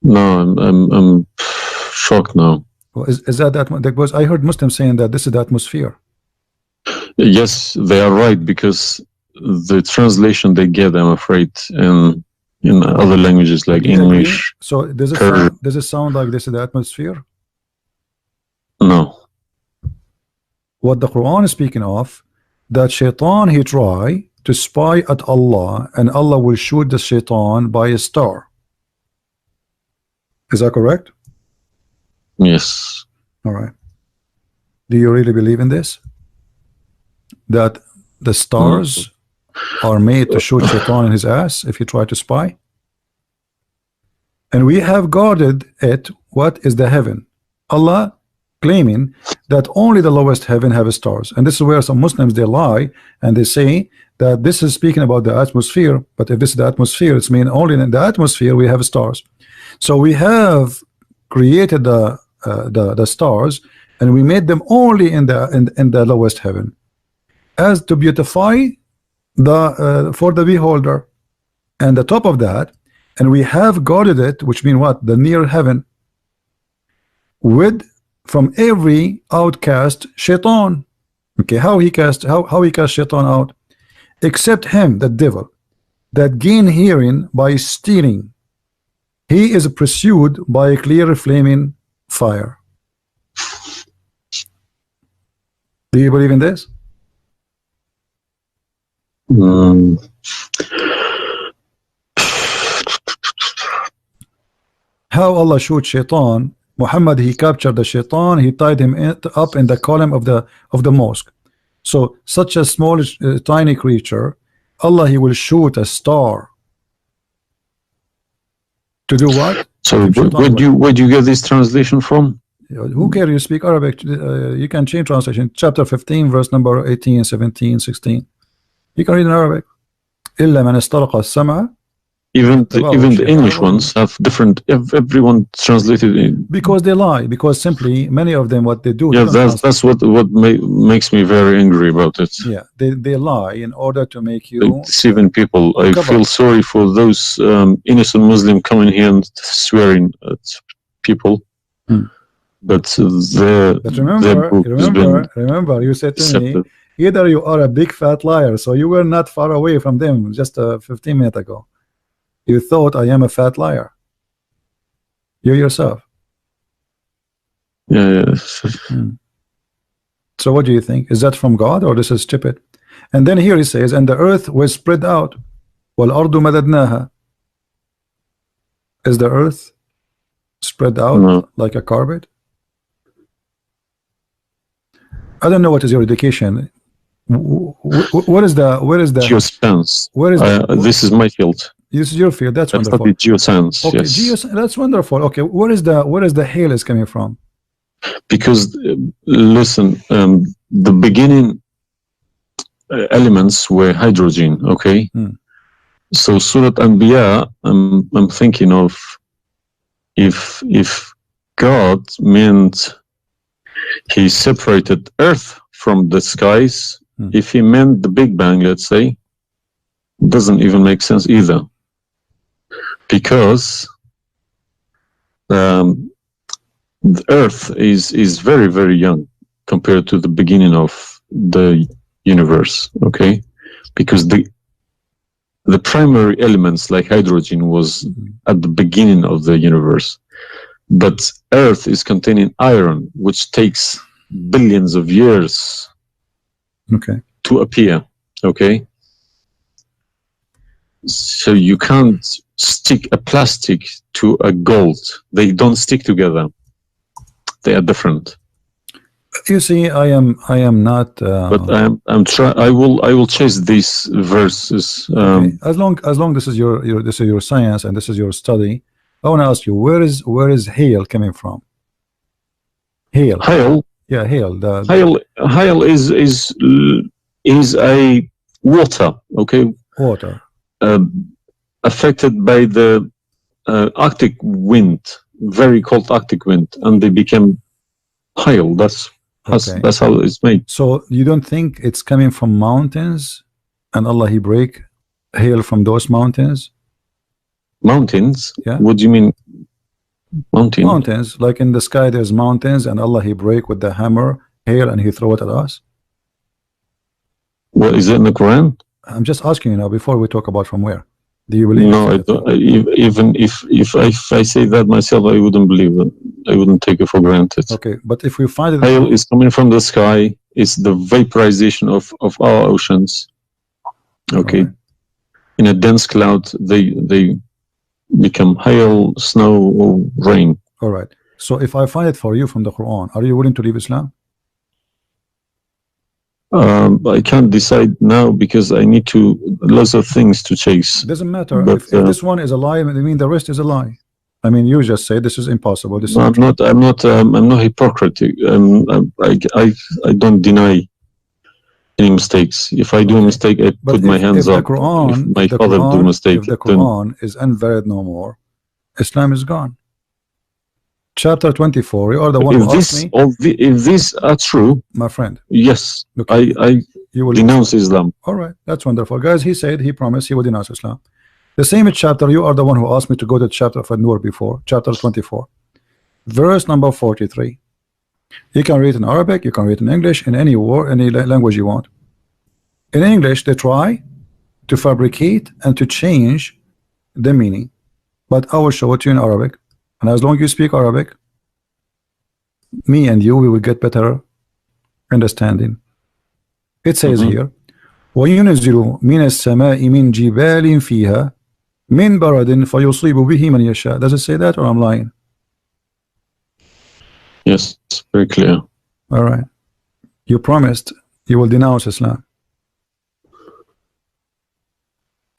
No, I'm shocked now. Well, is that because I heard Muslims saying that this is the atmosphere. Yes, they are right, because the translation they get, I'm afraid, in other languages like English. So does it sound like this is the atmosphere? No. What the Quran is speaking of, that shaitan, he try to spy at Allah, and Allah will shoot the shaitan by a star. Is that correct? Yes. All right. Do you really believe in this? That the stars are made to shoot shaitan in his ass if he try to spy? And we have guarded it. What is the heaven? Allah claiming that only the lowest heaven have stars. And this is where some Muslims, they lie and they say that this is speaking about the atmosphere. But if this is the atmosphere, it's mean only in the atmosphere we have stars. So we have created the stars, and we made them only in the lowest heaven, as to beautify the for the beholder. And the top of that, and we have guarded it, which mean what? The near heaven, with from every outcast shaitan. Okay, how he cast shaitan out? Except him, the devil, that gain hearing by stealing. He is pursued by a clear flaming fire. Do you believe in this? How Allah shoot shaitan? Muhammad, he captured the shaitan, he tied him up in the column of the mosque. So such a small tiny creature, Allah, he will shoot a star. To do what? So where do you get this translation from? Who cares? You speak Arabic. You can change translation. Chapter 15, verse number 18, 17, 16. You can read in Arabic. إلا من استرق السمع. Even the English ones have different. Everyone translated in. Because they lie. Because simply many of them, what they do. Yeah, that's what makes me very angry about it. Yeah, they lie in order to make you deceiving people. I feel sorry for those innocent Muslim coming here and swearing at people. But remember, you said to me, either you are a big fat liar, so you were not far away from them just 15 minutes ago. You thought I am a fat liar. You yourself. Yeah. So what do you think? Is that from God or this is stupid? And then here he says, and the earth was spread out. وَالْأَرْضُ مَدَدْنَاهَا. Is the earth spread out like a carpet? I don't know what is your education. What is the geoscience? This is my field. This is your field. That's wonderful. Geoscience. Okay, yes. That's wonderful. Okay, where is the hail is coming from? Because listen, the beginning elements were hydrogen. Okay, so Surah Anbiya, I'm thinking of if God meant he separated earth from the skies, if he meant the Big Bang, let's say, doesn't even make sense either, because the earth is very, very young compared to the beginning of the universe. Okay, because the primary elements like hydrogen was at the beginning of the universe, but earth is containing iron, which takes billions of years to appear. Okay, so you can't stick a plastic to a gold. They don't stick together. They are different. You see, I am not. But I will chase these verses. Okay. As long this is your science and this is your study, I want to ask you, where is hail coming from? Hail. Hail. Yeah, hail. Hail is a water. Okay. Water. Affected by the Arctic wind, very cold Arctic wind, and they became hail. That's how it's made. So you don't think it's coming from mountains, and Allah He break hail from those mountains? Mountains? Yeah. What do you mean? Mountains, like in the sky, there's mountains, and Allah He break with the hammer hail, and He throw it at us. What is it in the Quran? I'm just asking you now. Before we talk about from where, do you believe? No, I don't. Even if I say that myself, I wouldn't believe it. I wouldn't take it for granted. Okay, but if we find it, hail is coming from the sky. It's the vaporization of our oceans. Okay, in a dense cloud, they become hail, snow, or rain. All right. So if I find it for you from the Quran, are you willing to leave Islam? I can't decide now because I need lots of things to chase. It doesn't matter. If this one is a lie, I mean the rest is a lie. I mean, you just say this is impossible. This I'm not hypocritic. I don't deny any mistakes. If I do a mistake, I put my hands up. If my father do a mistake, if the Quran is invalid no more, Islam is gone. Chapter 24. You are the one who asked me. If these are true, my friend. Yes, okay. I denounce Islam. All right, that's wonderful, guys. He said he promised he would denounce Islam. The same chapter. You are the one who asked me to go to chapter of An-Nur before. Chapter 24, verse number 43. You can read in Arabic. You can read in English. In any language you want. In English, they try to fabricate and to change the meaning, but I will show it to you in Arabic. And as long as you speak Arabic, me and you, we will get better understanding. It says here, وَيُنَزِّلُ مِنَ السَّمَاءِ مِنْ جِبَالٍ فِيهَا مِنْ بَرَدٍ فَيُصِيبُ بِهِ مَنْ يَشَاءُ. Does it say that or I'm lying? Yes, it's very clear. All right. You promised you will denounce Islam.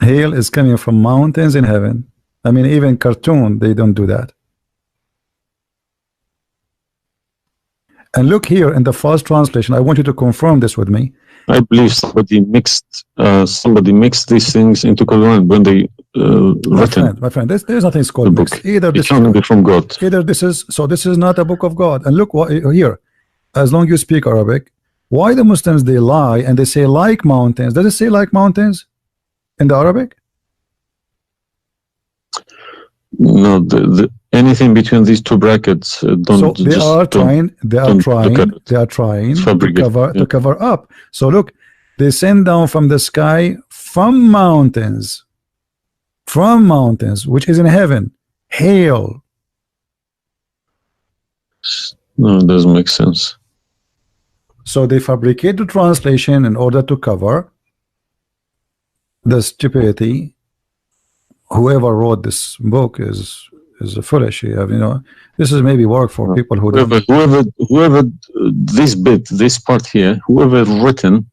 Hail is coming from mountains in heaven. I mean, even cartoon, they don't do that. And look here in the first translation. I want you to confirm this with me. I believe somebody mixed these things into Quran when they written. My friend, there's nothing called mixed. Either this is from God. Either this is not a book of God. And look what here. As long as you speak Arabic, why the Muslims they lie and they say like mountains? Does it say like mountains in the Arabic? No, anything between these two brackets don't. So they are trying to cover up. So look, they send down from the sky from mountains, which is in heaven, hail. No, it doesn't make sense. So they fabricate the translation in order to cover the stupidity. Whoever wrote this book is foolish. This is maybe work for people who whoever this part here, whoever written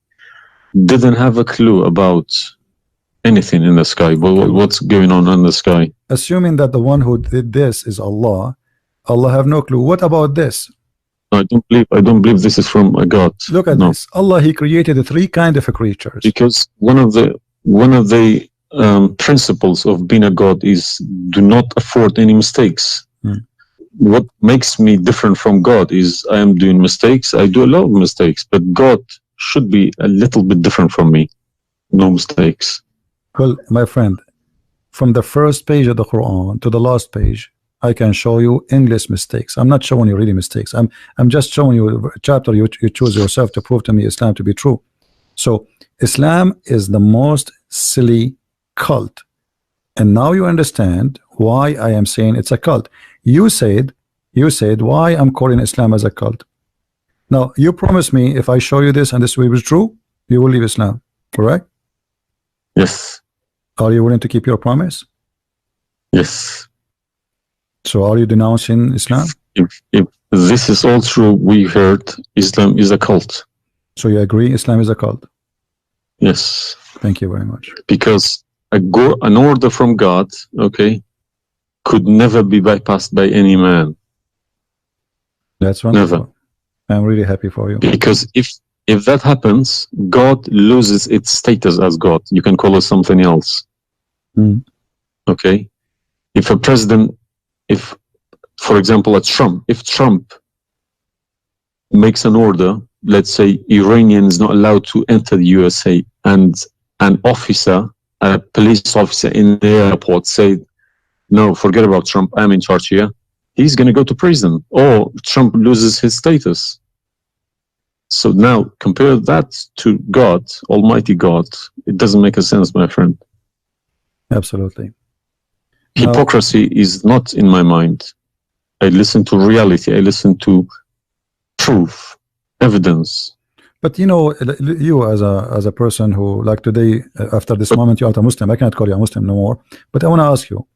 didn't have a clue about anything in the sky, what's going on in the sky. Assuming that the one who did this is Allah have no clue. What about this? I don't believe this is from a God. Look at this. Allah, he created three kind of creatures. Because one of the principles of being a God is do not afford any mistakes. What makes me different from God is I am doing mistakes. I do a lot of mistakes, but God should be a little bit different from me. No mistakes. Well, my friend, from the first page of the Quran to the last page, I can show you endless mistakes. I'm not showing you really mistakes. I'm just showing you a chapter you choose yourself to prove to me Islam to be true. So Islam is the most silly cult, and now you understand why I am saying it's a cult. You said why I'm calling Islam as a cult. Now you promise me if I show you this and this will be true, you will leave Islam, correct? Yes. Are you willing to keep your promise? Yes. So are you denouncing Islam? If this is all true, we heard Islam is a cult. So you agree Islam is a cult? Yes. Thank you very much. Because an order from God, okay, could never be bypassed by any man. That's wonderful. Never. I'm really happy for you. Because if that happens, God loses its status as God. You can call it something else. Okay? If a president, for example, if Trump makes an order, let's say Iranian is not allowed to enter the USA, and an officer, a police officer in the airport say, no, forget about Trump, I'm in charge here, he's going to go to prison, or Trump loses his status. So now compare that to God, Almighty God. It doesn't make a sense, my friend. Absolutely. Hypocrisy is not in my mind. I listen to reality. I listen to proof, evidence. But you as a person who, like today, after this moment, you are a Muslim. I cannot call you a Muslim no more. But I want to ask you,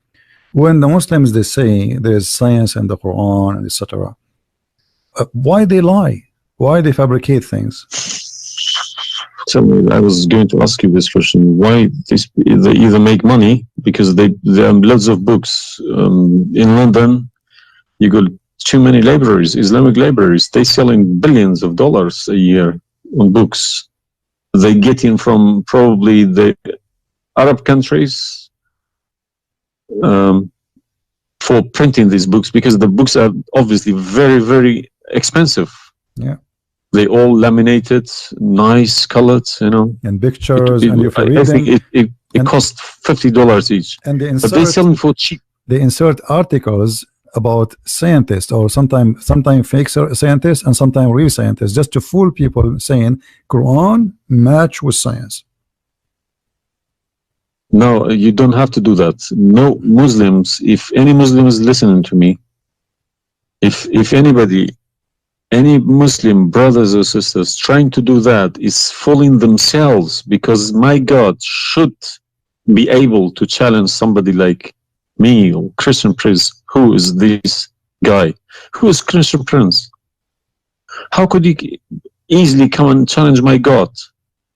when the Muslims they say there's science in the Quran, etc., why they lie? Why they fabricate things? Tell me, I was going to ask you this question. Why they either make money because there are loads of books in London. You got too many libraries, Islamic libraries. They selling billions of dollars a year on books. They get in from probably the Arab countries for printing these books because the books are obviously very, very expensive. Yeah. They all laminated, nice, colored, and pictures. I think it costs $50 each. And but they sell them for cheap. They insert articles about scientists, or sometimes fake scientists and sometimes real scientists, just to fool people, saying Quran match with science. No, you don't have to do that. No Muslims. If any Muslim is listening to me, if anybody. Any Muslim brothers or sisters trying to do that is fooling themselves, because my God should be able to challenge somebody like me or Christian Prince. Who is this guy? Who is Christian Prince? How could he easily come and challenge my God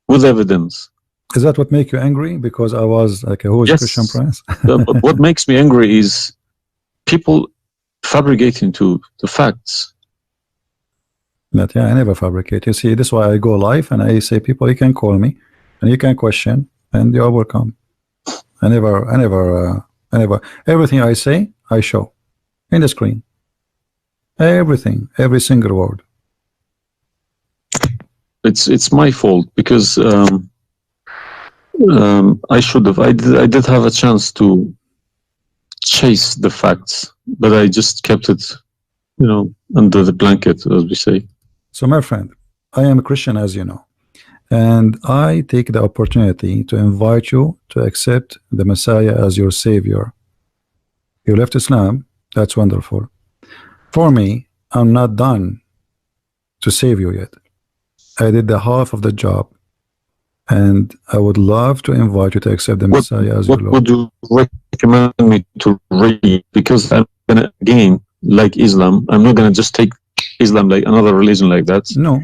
with evidence? Is that what makes you angry? Because I was like, who is yes. Christian Prince? What makes me angry is people fabricating to the facts. But yeah, I never fabricate. You see, this is why I go live and I say, people, you can call me and you can question and you are welcome. I never, everything I say, I show in the screen. Everything, every single word. It's my fault because I should have. I did have a chance to chase the facts, but I just kept it, under the blanket, as we say. So, my friend, I am a Christian, as you know, and I take the opportunity to invite you to accept the Messiah as your Savior. You left Islam, that's wonderful. For me, I'm not done to save you yet. I did the half of the job, and I would love to invite you to accept the Messiah as your Lord. What would you recommend me to read? Because I'm gonna, again, like Islam, I'm not gonna just take Islam like another religion like that. No,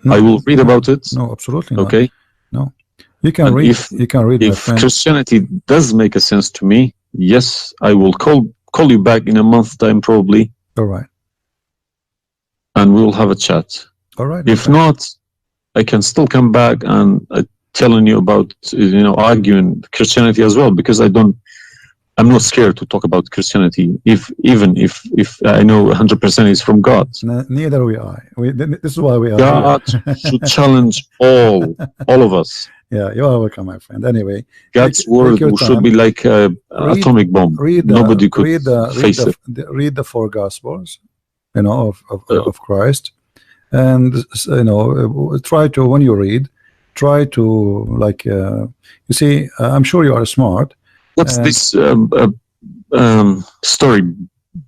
I will read about it. No, absolutely not. Okay. No, you can read. You can read. If Christianity does make a sense to me, yes, I will call you back in a month's time, probably. All right. And we will have a chat. All right. If not, I can still come back and telling you about, arguing Christianity as well, because I'm not scared to talk about Christianity, even if I know 100% is from God. Neither we are. This is why we are God here. should challenge all of us. Yeah, you are welcome, my friend. Anyway, God's word should be like an atomic bomb. Nobody could face it. Read the 4 Gospels, of Christ, and try to, when you read, try to you see, I'm sure you are smart. What's this story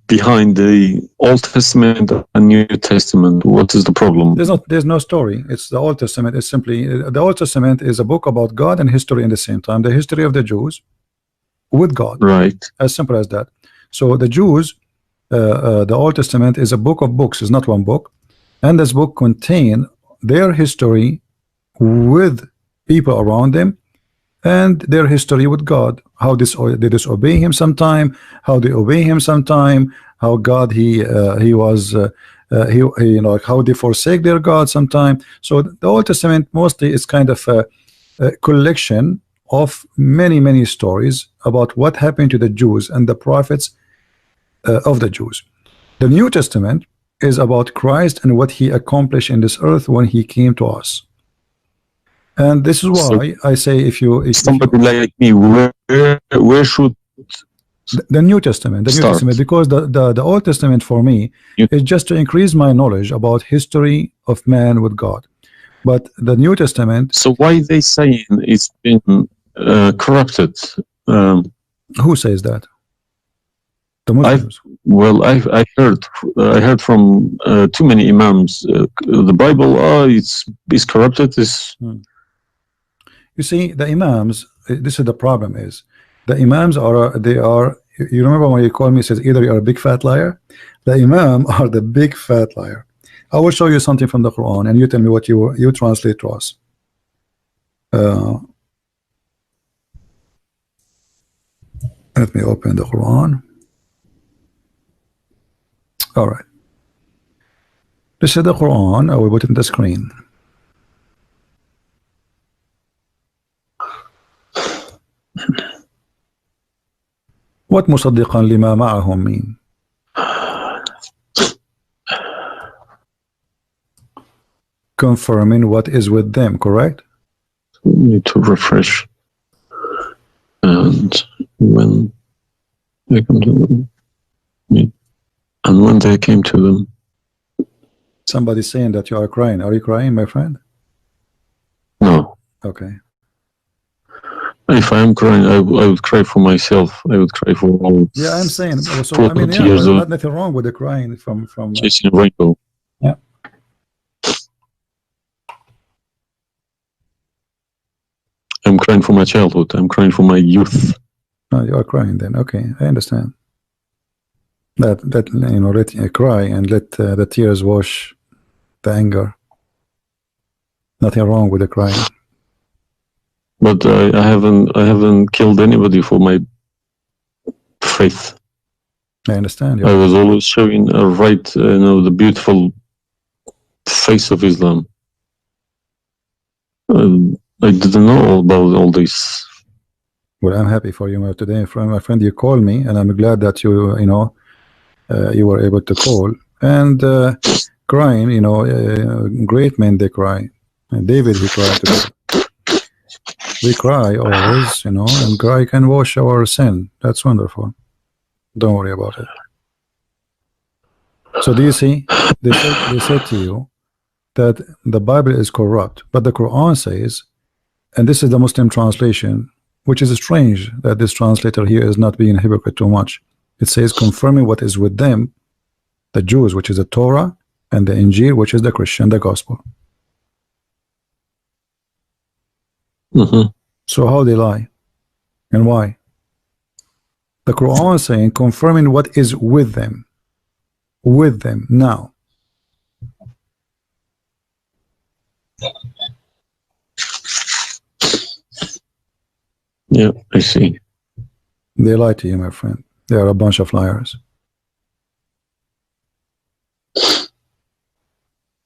behind the Old Testament and New Testament? What is the problem? There's no story. It's the Old Testament is simply, the Old Testament is a book about God and history in the same time. The history of the Jews with God. Right. As simple as that. So the Jews, the Old Testament is a book of books. It's not one book. And this book contains their history with people around them and their history with God. How they disobey him sometime, how they obey him sometime, how God how they forsake their God sometime. So the Old Testament mostly is kind of a collection of many stories about what happened to the Jews and the prophets of the Jews. The New Testament is about Christ and what he accomplished in this earth when he came to us. And this is why I say, if somebody like me, where should the New Testament, because the Old Testament for me is just to increase my knowledge about history of man with God. But the New Testament. So why they saying it's been corrupted? Who says that? The Muslims. I heard from too many imams. The Bible, it's corrupted. You see, the imams. This is the problem. Is the imams are. You remember when you called me? Says either you are a big fat liar. The imam are the big fat liar. I will show you something from the Quran, and you tell me what you translate to us. Let me open the Quran. All right. This is the Quran. I will put it in the screen. What مصدقا لما معهم mean? Confirming what is with them, correct? Need to refresh. And when they come to them, and when they came to them. Somebody saying that you are crying. Are you crying, my friend? No. Okay. If I am crying, I would cry for myself. I would cry for all. Yeah, I'm saying. So I mean, yeah, not nothing wrong with the crying from. Chasing a rainbow. Yeah. I'm crying for my childhood. I'm crying for my youth. Oh, you are crying then. Okay, I understand. Let cry and let the tears wash the anger. Nothing wrong with the crying. But I haven't killed anybody for my faith. I understand. I was always showing the beautiful face of Islam. I didn't know about all this. Well, I'm happy for you today, my friend. You called me, and I'm glad that you know, you were able to call and crying. You know, great men they cry. And David, he cried today. We cry always, you know, and cry can wash our sin. That's wonderful. Don't worry about it. So do you see? They said to you that the Bible is corrupt, but the Quran says, and this is the Muslim translation, which is strange that this translator here is not being a hypocrite too much. It says confirming what is with them, the Jews, which is the Torah, and the Injil, which is the Christian, the gospel. So how they lie and why? The Quran is saying confirming what is with them now. Yeah, I see. They lie to you, my friend. They are a bunch of liars.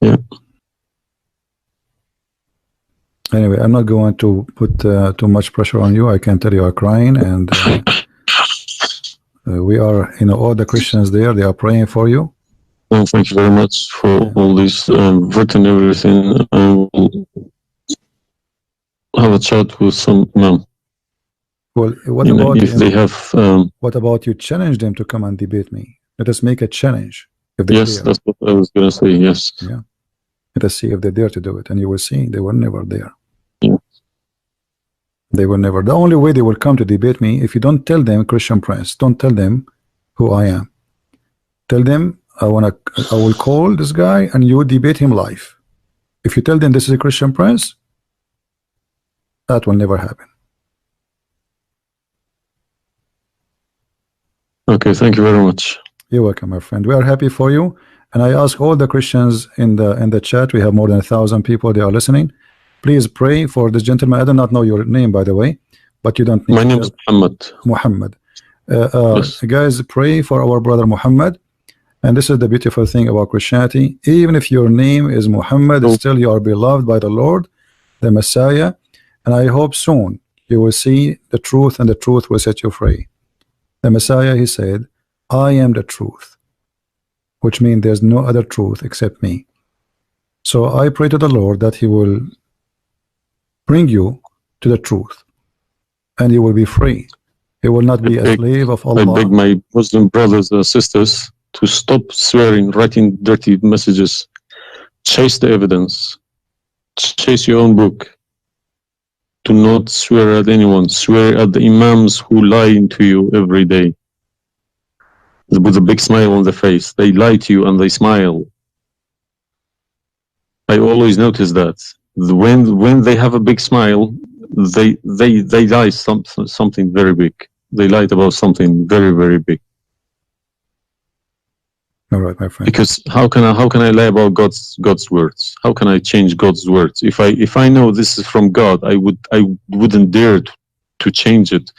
Yeah. Anyway, I'm not going to put too much pressure on you. I can tell you are crying, and we are, you know, all the Christians there, they are praying for you. Well, thank you very much for all this written everything. I will have a chat with some imam. Well, what You know, about if they have? what about you challenge them to come and debate me? Let us make a challenge. If they Yes, dare. that's what I was going to say. Yes. Yeah. Let us see if they dare to do it, and you will see they were never there. Yeah. They were never. The only way they will come to debate me, if you don't tell them, Christian Prince, don't tell them who I am. Tell them I will call this guy and you debate him live. If you tell them this is a Christian Prince, that will never happen. Okay, thank you very much. You're welcome, my friend. We are happy for you, and I ask all the Christians in the chat. We have more than 1,000 people. They are listening. Please pray for this gentleman. I do not know your name, by the way, but you don't need My name is Muhammad. Muhammad. Yes. Guys, pray for our brother Muhammad. And this is the beautiful thing about Christianity. Even if your name is Muhammad, still you are beloved by the Lord, the Messiah. And I hope soon you will see the truth, and the truth will set you free. The Messiah, he said, I am the truth, which means there's no other truth except me. So I pray to the Lord that he will bring you to the truth, and you will be free. You will not be a slave of Allah. I beg my Muslim brothers and sisters to stop swearing, writing dirty messages. Chase the evidence. Chase your own book. Do not swear at anyone. Swear at the imams who lie to you every day. With a big smile on the face. They lie to you and they smile. I always notice that. When they have a big smile, they lie something very big. They lied about something very, very big. All right, my friend. Because how can I lie about God's words? How can I change God's words? If I know this is from God, I wouldn't dare to change it.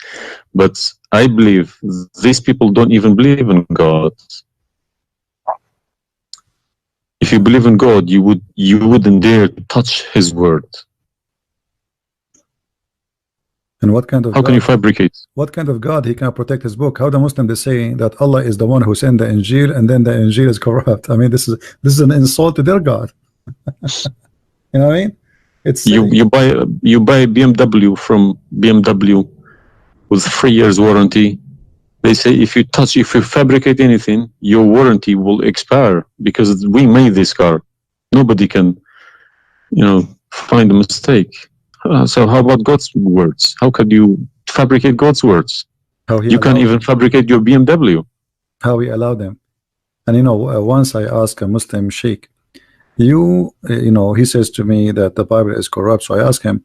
But I believe these people don't even believe in God. If you believe in God, you wouldn't dare to touch His word. And what kind of how can you fabricate? What kind of God he can protect his book? How the Muslim they say that Allah is the one who sent the Injil, and then the Injil is corrupt? I mean, this is an insult to their God. You know what I mean? It's you buy a BMW from BMW with 3 years warranty. They say if you fabricate anything, your warranty will expire because we made this car. Nobody can, find a mistake. So how about God's words? How could you fabricate God's words? You can't even fabricate your BMW. How he allowed them. And once I asked a Muslim sheikh, he says to me that the Bible is corrupt. So I asked him,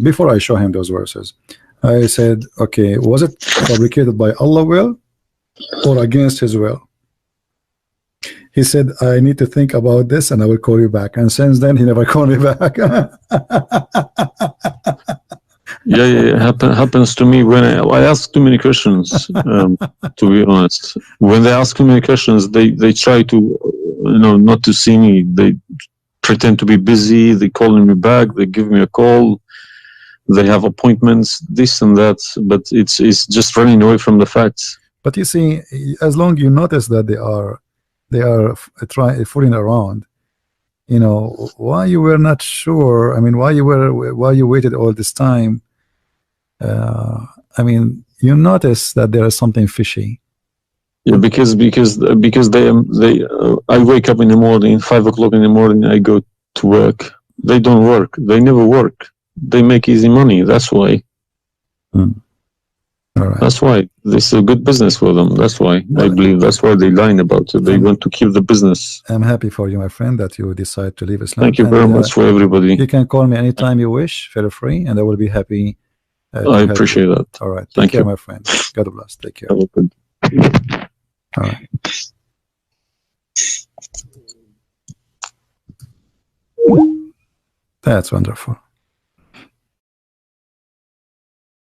before I show him those verses, I said, okay, was it fabricated by Allah's will or against his will? He said, I need to think about this and I will call you back. And since then, he never called me back. Yeah. Happens to me when I ask too many questions. To be honest, when they ask too many questions, they try to, not to see me. They pretend to be busy. They calling me back. They give me a call. They have appointments, this and that. But it's just running away from the facts. But you see, as long you notice that they are trying fooling around, why you were not sure? I mean, why you waited all this time? I mean, you notice that there is something fishy. Yeah, because they I wake up in the morning, 5 o'clock in the morning, I go to work. They don't work. They never work. They make easy money. That's why. All right. That's why this is a good business for them. That's why I believe that's why they're lying about it. They want to keep the business. I'm happy for you, my friend, that you decide to leave Islam. Thank you very much for everybody. You can call me anytime you wish. Feel free, and I will be happy. I appreciate that. All right. Take Thank care, you. my friend. God bless. Take care. Have a good. All right. That's wonderful.